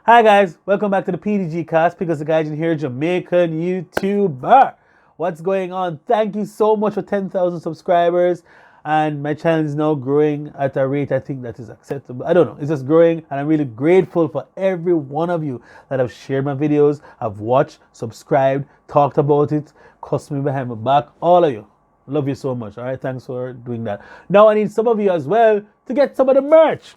Hi guys, welcome back to the Pdgcast because the guys in here, Jamaican YouTuber. What's going on? Thank you so much for 10,000 subscribers, and my channel is now growing at a rate I think that is acceptable. I don't know, it's just growing, and I'm really grateful for every one of you that have shared my videos, have watched, subscribed, talked about it, cussed me behind my back. All of you, love you so much. All right, thanks for doing that. Now I need some of you as well to get some of the merch.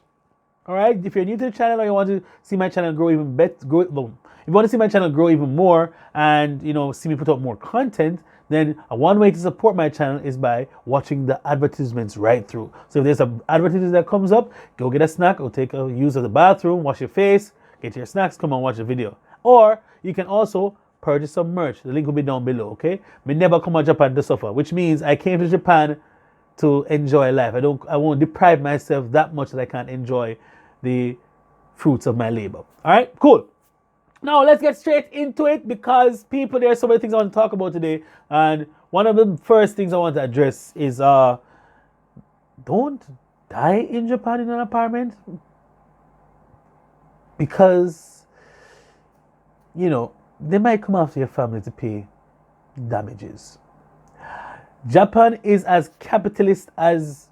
All right, if you're new to the channel or you want to see my channel grow even better, if you want to see my channel grow even more and see me put out more content, then one way to support my channel is by watching the advertisements right through. So if there's an advertisement that comes up, go get a snack, go take a use of the bathroom, wash your face, get your snacks, come and watch the video. Or you can also purchase some merch. The link will be down below. Okay, me never come to Japan to suffer, which means I came to Japan to enjoy life. I won't deprive myself that much that I can't enjoy the fruits of my labor. All right, cool. Now let's get straight into it because there are so many things I want to talk about today, and one of the first things I want to address is don't die in Japan in an apartment, because they might come after your family to pay damages. Japan is as capitalist as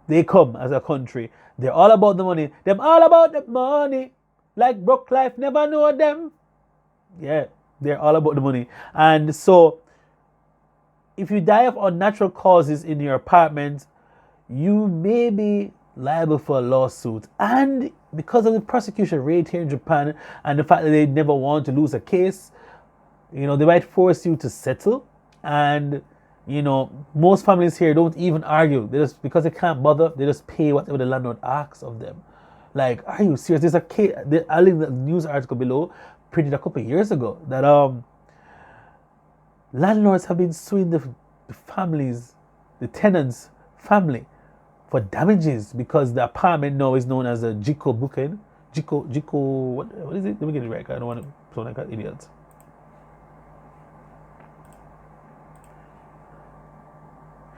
they come as a country. They're all about the money. Them all about the money. Like broke life never know them. Yeah, they're all about the money. And so, if you die of unnatural causes in your apartment, you may be liable for a lawsuit. And because of the prosecution rate here in Japan and the fact that they never want to lose a case, they might force you to settle. And most families here don't even argue. They just, because they can't bother, they just pay whatever the landlord asks of them. Like, are you serious? There's a case, I'll link the news article below, printed a couple of years ago, that landlords have been suing the families, the tenants' family, for damages because the apartment now is known as a Jiko Buken. Jiko, what is it? Let me get it right. I don't want to sound like an idiot.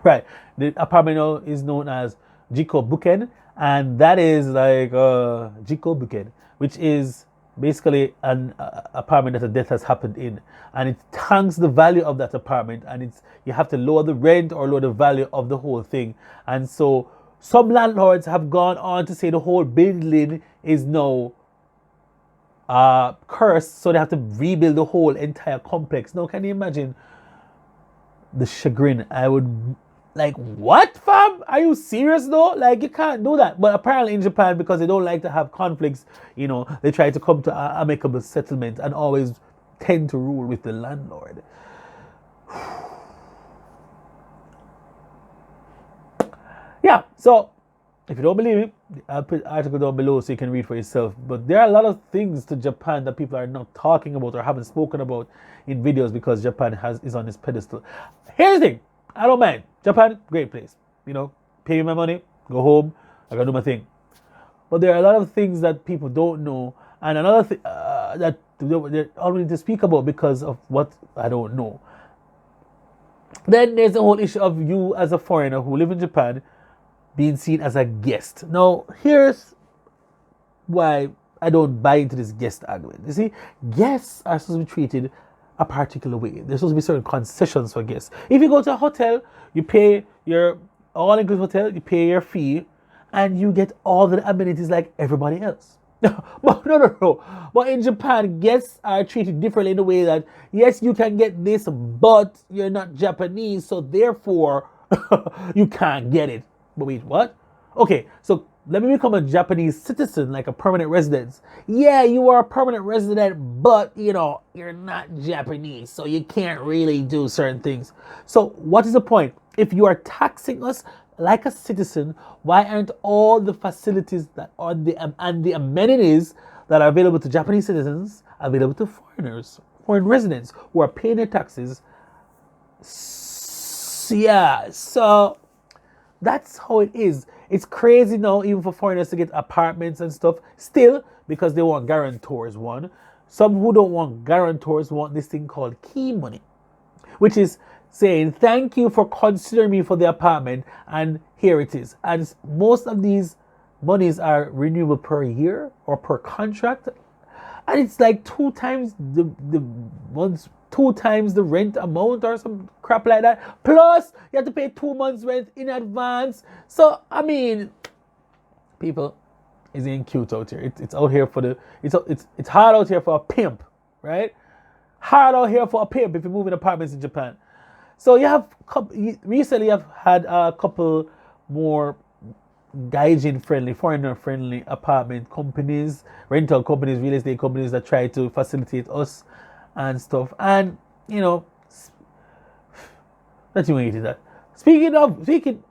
Right, the apartment now is known as Jiko Buken, and that is like Jiko Buken, which is basically an apartment that a death has happened in, and it tanks the value of that apartment, and you have to lower the rent or lower the value of the whole thing. And so some landlords have gone on to say the whole building is now cursed, so they have to rebuild the whole entire complex. Now, can you imagine the chagrin? I would. Like, what, fam? Are you serious though? Like, you can't do that. But apparently in Japan, because they don't like to have conflicts, they try to come to an amicable settlement and always tend to rule with the landlord. Yeah, so if you don't believe me, I'll put the article down below so you can read for yourself. But there are a lot of things to Japan that people are not talking about or haven't spoken about in videos because Japan is on this pedestal. Here's the thing. I don't mind. Japan, great place. Pay me my money, go home, I gotta do my thing. But there are a lot of things that people don't know, and another thing that they all need to speak about because of what I don't know. Then there's the whole issue of you as a foreigner who live in Japan being seen as a guest. Now, here's why I don't buy into this guest argument. You see, guests are supposed to be treated a particular way. There's supposed to be certain concessions for guests. If you go to a hotel, you pay your all-inclusive hotel, you pay your fee, and you get all the amenities like everybody else. But no. But in Japan, guests are treated differently in the way that, yes, you can get this, but you're not Japanese, so therefore you can't get it. But wait, what? Okay, so let me become a Japanese citizen, like a permanent resident. Yeah, you are a permanent resident, but you're not Japanese, so you can't really do certain things. So what is the point? If you are taxing us like a citizen, why aren't all the facilities that are and the amenities that are available to Japanese citizens available to foreign residents who are paying their taxes? Yeah, so that's how it is. It's crazy now, even for foreigners to get apartments and stuff. Still, because they want guarantors, one. Some who don't want guarantors want this thing called key money, which is saying, thank you for considering me for the apartment, and here it is. And most of these monies are renewable per year or per contract. and it's like the months, 2 times the rent amount or some crap like that. Plus, you have to pay 2 months rent in advance. So I mean, people, is ain't cute out here. It's out here for the it's hard out here for a pimp, right? Hard out here for a pimp if you move in apartments in Japan. So you have recently I've had a couple more gaijin friendly, foreigner friendly apartment companies, rental companies, real estate companies that try to facilitate us and stuff. And you know, that's the way it is that. Speaking,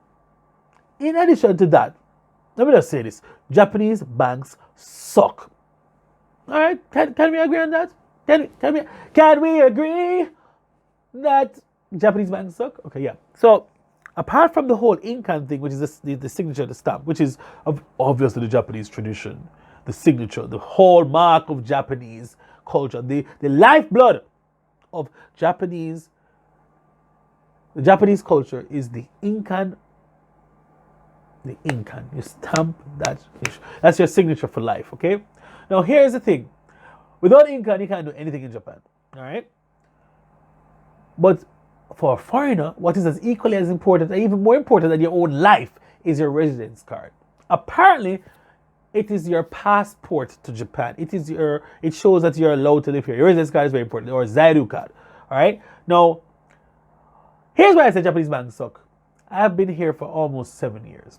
in addition to that, let me just say this: Japanese banks suck. All right, can we agree on that? Can we agree that Japanese banks suck? Okay, yeah. So apart from the whole inkan thing, which is the signature, the stamp, which is obviously the Japanese tradition, the signature, the hallmark of Japanese culture, the lifeblood of the Japanese culture is the inkan. The inkan. You stamp that. That's your signature for life, okay? Now here's the thing. Without inkan, you can't do anything in Japan, all right? But for a foreigner, what is as equally as important, and even more important than your own life, is your residence card. Apparently, it is your passport to Japan. It shows that you're allowed to live here. Your residence card is very important, or Zairu card. All right. Now, here's why I say Japanese banks suck. I have been here for almost 7 years.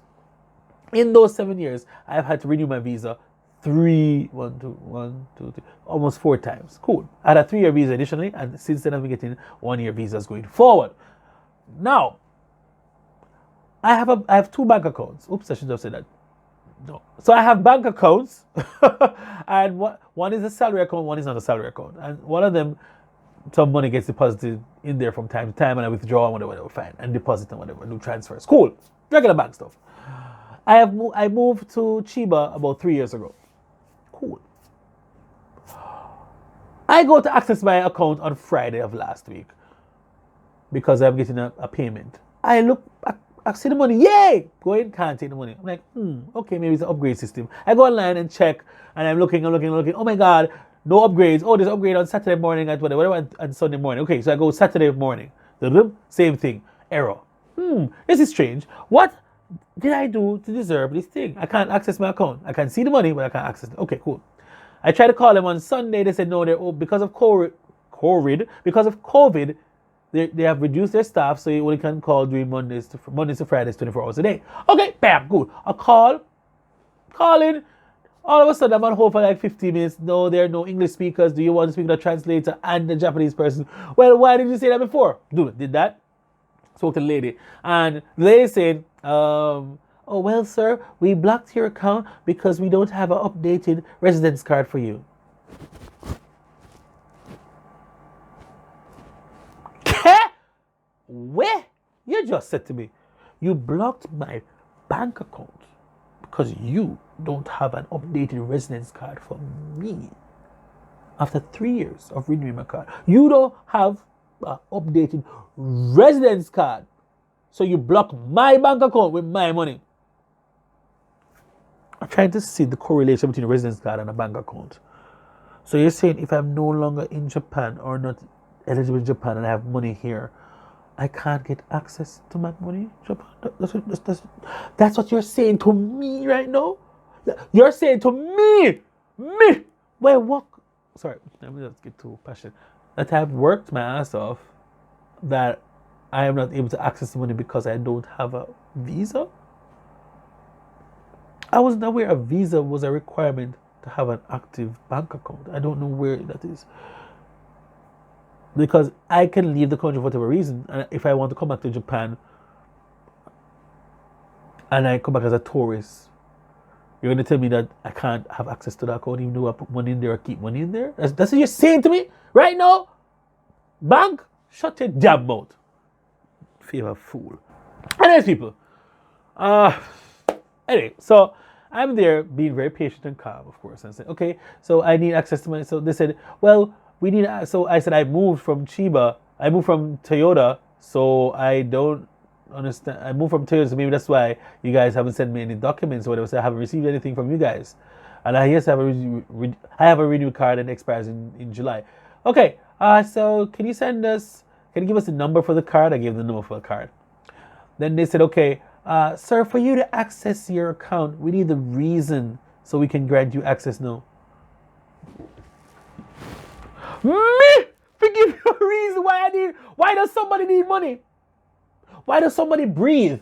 In those 7 years, I've had to renew my visa almost 4 times. Cool. I had a 3-year visa initially, and since then I've been getting 1-year visas going forward. Now, I have 2 bank accounts. Oops, I should have said that. No. So I have bank accounts, and one is a salary account, one is not a salary account. And one of them, some money gets deposited in there from time to time, and I withdraw and whatever, fine, and deposit and whatever, do transfers. Cool. Regular bank stuff. I moved to Chiba about 3 years ago. Cool. I go to access my account on Friday of last week because I'm getting a payment. I see the money, yay! Go in, can't take the money. I'm like, okay, maybe it's an upgrade system. I go online and check, and I'm looking. Oh my God, no upgrades. Oh, there's upgrade on Saturday morning at whatever, and Sunday morning. Okay, so I go Saturday morning. Same thing, error. This is strange. What did I do to deserve this thing? I can't access my account. I can see the money, but I can't access it. Okay, cool. I tried to call them on Sunday. They said no, because of COVID, they have reduced their staff, so you only can call during Mondays to Fridays, 24 hours a day. Okay, bam, good. I call in. All of a sudden, I'm on hold for like 15 minutes. No, there are no English speakers. Do you want to speak to a translator and the Japanese person? Well, why did you say that before? Dude, did that. Spoke to the lady. And the lady said, oh, well, sir, we blocked your account because we don't have an updated residence card for you. Where? You just said to me, you blocked my bank account because you don't have an updated residence card for me. After 3 years of renewing my card, you don't have an updated residence card. So you block my bank account with my money. I'm trying to see the correlation between a residence card and a bank account. So you're saying if I'm no longer in Japan or not eligible in Japan and I have money here, I can't get access to my money in Japan? That's what you're saying to me right now? You're saying to me, well, what? Sorry, let me not get too passionate. That I've worked my ass off, that I am not able to access the money because I don't have a visa? I wasn't aware a visa was a requirement to have an active bank account. I don't know where that is. Because I can leave the country for whatever reason, and if I want to come back to Japan and I come back as a tourist, you're going to tell me that I can't have access to that account even though I put money in there or keep money in there? That's what you're saying to me right now? Bank, shut your damn mouth. Feel a fool. Anyways, people. Anyway, so I'm there being very patient and calm, of course, and said, okay, so I need access to money. So they said, well, we need, so I said, I moved from Toyota, so I don't understand. I moved from Toyota, so maybe that's why you guys haven't sent me any documents or whatever, so I haven't received anything from you guys. And I yes, I have a renew card and it expires in July. Okay, so can you give us the number for the card? I gave the number for the card. Then they said, okay, sir, for you to access your account, we need the reason so we can grant you access now. Me? Forgive you a reason why does somebody need money? Why does somebody breathe?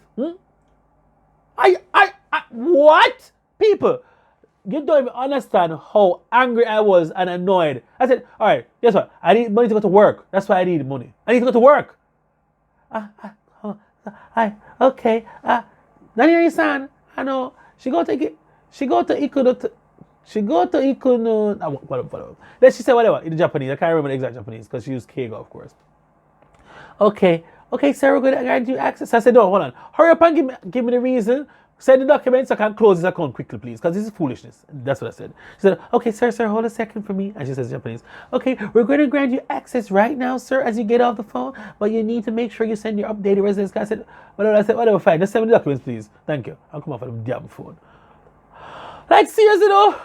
What? People, you don't even understand how angry I was and annoyed. I said, all right, guess what? I need money to go to work. That's why I need money. I need to go to work. Okay. Nani-san, I know. She go to Ikuno. Whatever. Then she said whatever in Japanese. I can't remember the exact Japanese because she used Keigo, of course. Okay, sir, we're going to grant you access. I said, no, hold on. Hurry up and give me the reason. Send the documents so I can close this account quickly, please, because this is foolishness. That's what I said. She said, okay, sir, hold a second for me. And she says in Japanese, okay, we're going to grant you access right now, sir, as you get off the phone, but you need to make sure you send your updated residence card. I said, whatever, fine. Just send me the documents, please. Thank you. I'll come off of the damn phone. Like, seriously, though?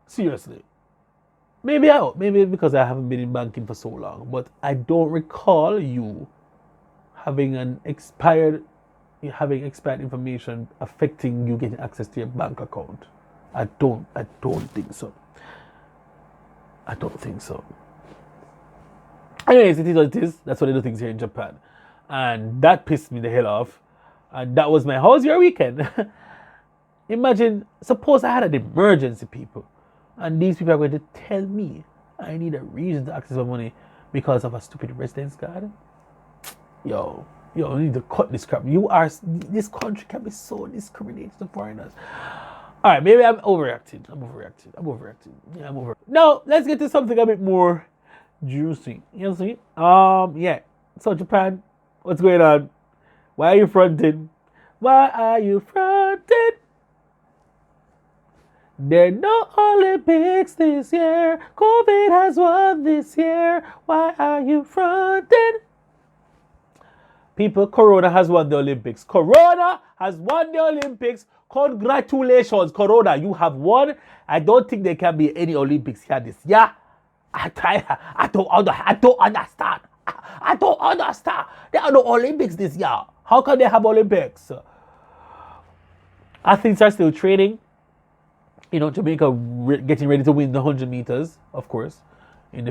Seriously. Maybe because I haven't been in banking for so long, but I don't recall you having expired information affecting you getting access to your bank account. I don't think so. I don't think so. Anyways, it is what it is. That's what they do things here in Japan. And that pissed me the hell off. And that was how's your weekend? Imagine, suppose I had an emergency, people. And these people are going to tell me I need a reason to access my money because of a stupid residence card. Yo, you need to cut this crap. This country can be so discriminating to foreigners. All right, maybe I'm overreacting. Yeah, I'm over. Now, let's get to something a bit more juicy. You know what I'm saying? Yeah. So Japan, what's going on? Why are you fronting? There are no Olympics this year. COVID has won this year. Why are you fronting? People, Corona has won the Olympics. Corona has won the Olympics. Congratulations, Corona. You have won. I don't think there can be any Olympics here this year. I don't understand. I don't understand. There are no Olympics this year. How can they have Olympics? Athletes are still training. Jamaica getting ready to win the 100 meters, of course. In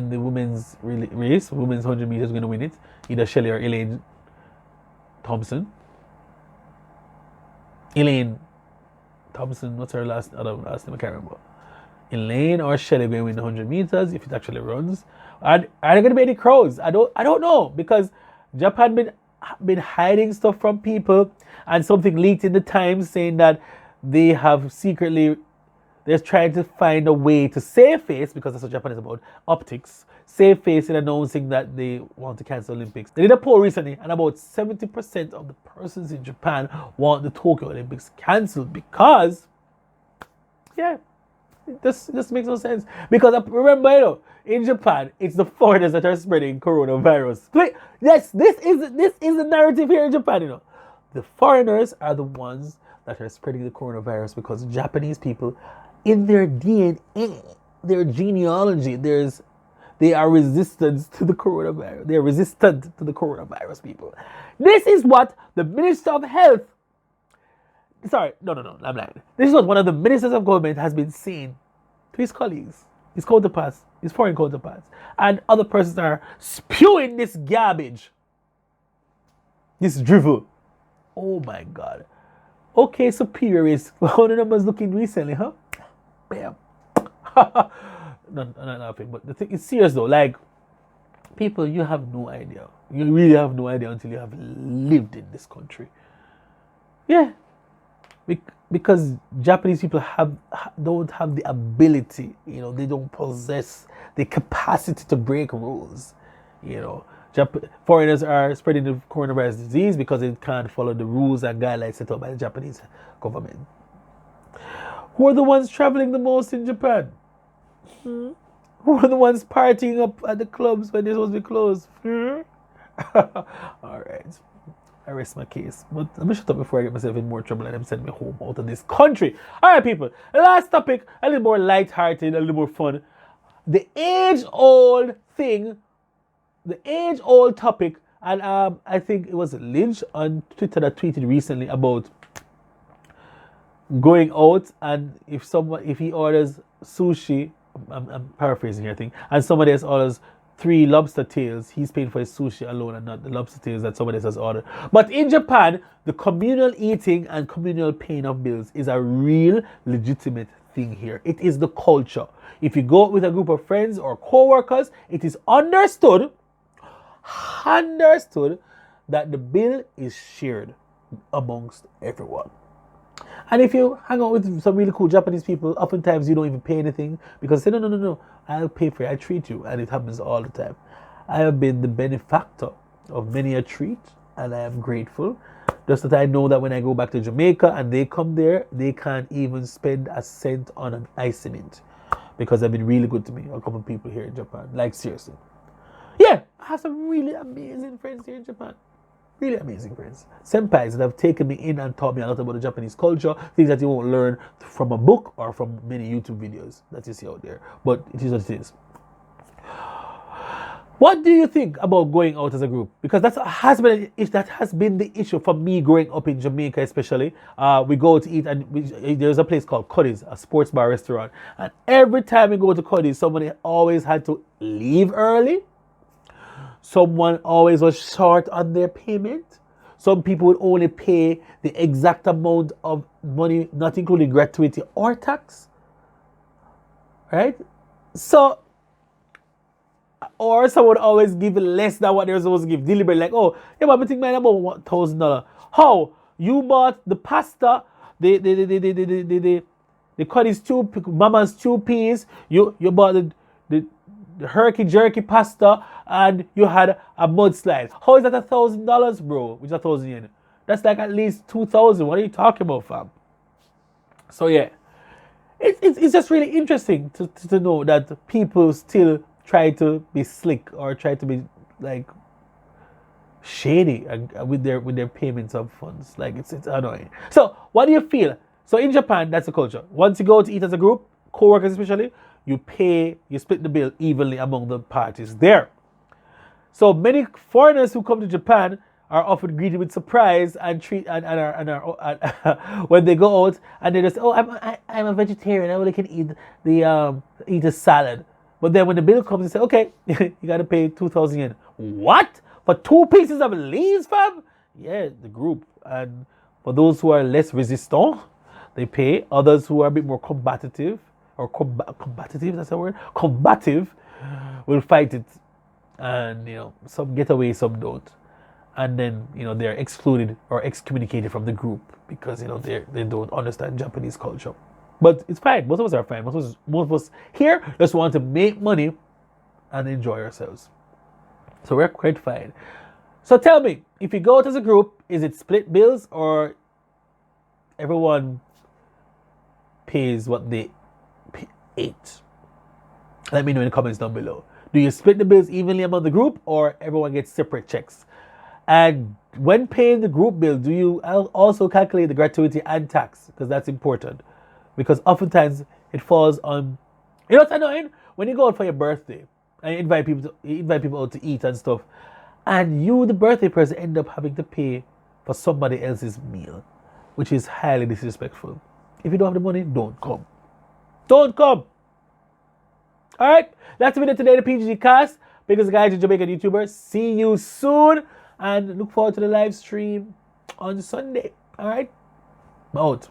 the women's race, women's 100 meters going to win it. Either Shelley or Elaine Thompson. Elaine Thompson, what's her last name? I can't remember. Elaine or Shelley going to win the 100 meters if it actually runs. Are there going to be any crowds? I don't know, because Japan been hiding stuff from people, and something leaked in the Times saying that they have secretly. They're trying to find a way to save face, because that's what Japan is about, optics, save face in announcing that they want to cancel Olympics. They did a poll recently, and about 70% of the persons in Japan want the Tokyo Olympics cancelled because, this makes no sense. Because remember, in Japan, it's the foreigners that are spreading coronavirus. Yes, this is the narrative here in Japan, The foreigners are the ones that are spreading the coronavirus, because Japanese people, in their DNA, their genealogy, they are resistant to the coronavirus. They are resistant to the coronavirus, people. This is what the Minister of Health. Sorry, no, I'm lying. This is what one of the ministers of government has been saying to his colleagues, his counterparts, his foreign counterparts, and other persons are spewing this garbage, this drivel. Oh my God. Okay, superior is how the numbers looking recently, huh? Bam. Not nothing, but the thing is serious though. Like, people, you have no idea. You really have no idea until you have lived in this country. Yeah. Because Japanese people don't have the ability, they don't possess the capacity to break rules, Foreigners are spreading the coronavirus disease because they can't follow the rules and guidelines set up by the Japanese government. Who are the ones traveling the most in Japan? Who are the ones partying up at the clubs when they're supposed to be closed? All right. I rest my case. But I'm gonna shut up before I get myself in more trouble and them send me home out of this country. Alright, people. Last topic, a little more light-hearted, a little more fun. The age-old thing, the age-old topic, and I think it was Lynch on Twitter that tweeted recently about going out, and if he orders sushi, I'm paraphrasing here, I think, and somebody else orders 3 lobster tails, he's paying for his sushi alone and not the lobster tails that somebody else has ordered. But in Japan, the communal eating and communal paying of bills is a real legitimate thing here. It is the culture. If you go out with a group of friends or co-workers, it is understood that the bill is shared amongst everyone. And if you hang out with some really cool Japanese people, oftentimes you don't even pay anything because they say, no, I'll pay for you, I'll treat you. And it happens all the time. I have been the benefactor of many a treat, and I am grateful. Just that I know that when I go back to Jamaica and they come there, they can't even spend a cent on an ice cement because they've been really good to me, a couple of people here in Japan. Like, seriously. Yeah, I have some really amazing friends here in Japan. Really amazing friends. Senpais that have taken me in and taught me a lot about the Japanese culture, things that you won't learn from a book or from many YouTube videos that you see out there. But it is what it is. What do you think about going out as a group? Because that has been the issue for me growing up in Jamaica, especially. We go to eat, and there's a place called Cuddy's, a sports bar restaurant. And every time we go to Cuddy's, somebody always had to leave early. Someone always was short on their payment. Some people would only pay the exact amount of money, not including gratuity or tax. Right? So, or someone would always give less than what they're supposed to give. Deliberately, like, oh, yeah, but I think mine about $1,000. How? You bought the pasta, the Cuddy's Mama's 2 peas, you bought the herky jerky pasta, and you had a mudslide. How is that $1,000, bro? Which is 1,000 yen. That's like at least 2,000. What are you talking about, fam? So yeah, it's just really interesting to know that people still try to be slick or try to be like shady with their payments of funds. Like it's annoying. So what do you feel? So in Japan, that's the culture. Once you go to eat as a group, co-workers especially, you split the bill evenly among the parties there. So many foreigners who come to Japan are often greeted with surprise and when they go out and they just, oh, I'm a vegetarian, I only can eat a salad. But then when the bill comes, they say, okay, you gotta pay 2,000 yen. What? For 2 pieces of leaves, fam? Yeah, the group. And for those who are less resistant, they pay. Others who are a bit more combative, that's a word? Combative, will fight it. And, some get away, some don't. And then, they're excluded or excommunicated from the group because, they don't understand Japanese culture. But it's fine. Most of us are fine. Most of us here just want to make money and enjoy ourselves. So we're quite fine. So tell me, if you go out as a group, is it split bills or everyone pays what they ate? Let me know in the comments down below. Do you split the bills evenly among the group or everyone gets separate checks? And when paying the group bill, do you also calculate the gratuity and tax? Because that's important. Because oftentimes it falls on, what's annoying? When you go out for your birthday and you invite people out to eat and stuff, and you, the birthday person, end up having to pay for somebody else's meal, which is highly disrespectful. If you don't have the money, don't come. Don't come. All right, that's the video today, the Pdgcast. Biggest guys in Jamaican YouTubers. See you soon, and look forward to the live stream on Sunday. All right, I'm out.